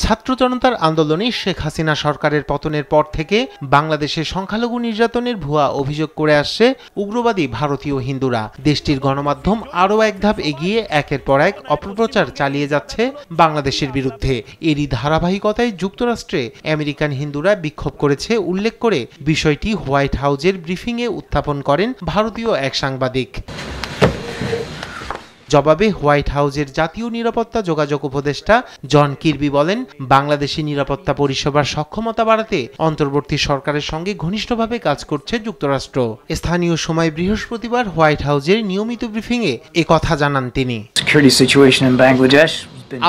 ছাত্র জনতার আন্দোলনে শেখ হাসিনা সরকারের পতনের পর থেকে বাংলাদেশে সংখ্যালঘু নির্যাতনের ভুয়া অভিযোগ করে আসছে উগ্রবাদী ভারতীয় হিন্দুরা। দেশটির গণমাধ্যম আরও এক ধাপ এগিয়ে একের পর এক অপপ্রচার চালিয়ে যাচ্ছে বাংলাদেশের বিরুদ্ধে। এরই ধারাবাহিকতায় যুক্তরাষ্ট্রে আমেরিকান হিন্দুরা বিক্ষোভ করেছে উল্লেখ করে বিষয়টি হোয়াইট হাউজের ব্রিফিংয়ে উত্থাপন করেন ভারতীয় এক সাংবাদিক। জবাবে হোয়াইট হাউজের জাতীয় নিরাপত্তা যোগাযোগ উপদেষ্টা জন কির্বি বলেন, বাংলাদেশি নিরাপত্তা পরিষেবার সক্ষমতা বাড়াতে অন্তর্বর্তী সরকারের সঙ্গে ঘনিষ্ঠভাবে কাজ করছে যুক্তরাষ্ট্র। স্থানীয় সময় বৃহস্পতিবার হোয়াইট হাউজের নিয়মিত ব্রিফিংয়ে একথা জানান তিনি।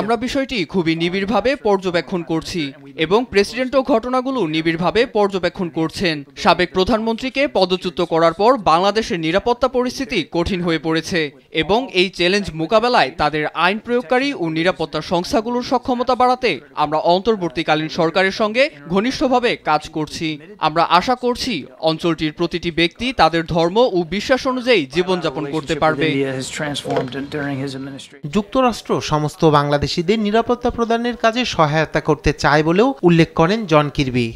আমরা বিষয়টি খুবই নিবিড়ভাবে পর্যবেক্ষণ করছি এবং প্রেসিডেন্টও ঘটনাগুলো নিবিড়ভাবে পর্যবেক্ষণ করছেন। সাবেক প্রধানমন্ত্রীকে পদচ্যুত করার পর বাংলাদেশের নিরাপত্তা পরিস্থিতি কঠিন হয়ে পড়েছে এবং এই চ্যালেঞ্জ মোকাবেলায় তাদের আইন প্রয়োগকারী ও নিরাপত্তা সংস্থাগুলোর সক্ষমতা বাড়াতে আমরা অন্তর্বর্তীকালীন সরকারের সঙ্গে ঘনিষ্ঠভাবে কাজ করছি। আমরা আশা করছি অঞ্চলটির প্রতিটি ব্যক্তি তাদের ধর্ম ও বিশ্বাস অনুযায়ী জীবনযাপন করতে পারবে। যুক্তরাষ্ট্র সমস্ত বাংলাদেশিদের নিরাপত্তা প্রদানের কাজে সহায়তা করতে চায় বলেও উল্লেখ করেন জন কির্বি।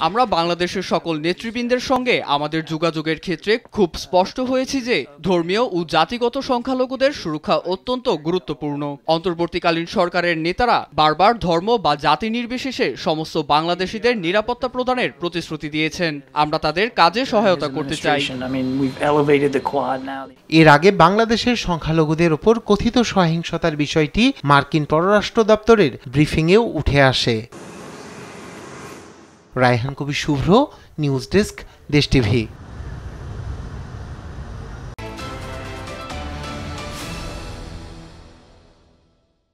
আমরা বাংলাদেশের সকল নেতৃবৃন্দের সঙ্গে আমাদের যোগাযোগের ক্ষেত্রে খুব স্পষ্ট হয়েছি যে ধর্মীয় ও জাতিগত সংখ্যালঘুদের সুরক্ষা অত্যন্ত গুরুত্বপূর্ণ। অন্তর্বর্তীকালীন সরকারের নেতারা বারবার ধর্ম বা জাতি নির্বিশেষে সমস্ত বাংলাদেশিদের নিরাপত্তা প্রদানের প্রতিশ্রুতি দিয়েছেন। আমরা তাদের কাজে সহায়তা করতে চাই। এর আগে বাংলাদেশের সংখ্যালঘুদের ওপর কথিত সহিংসতার বিষয়টি মার্কিন পররাষ্ট্র দপ্তরের ব্রিফিংয়েও উঠে আসে। রায়হান কবির শুভ্র, নিউজ ডেস্ক, দেশ টিভি।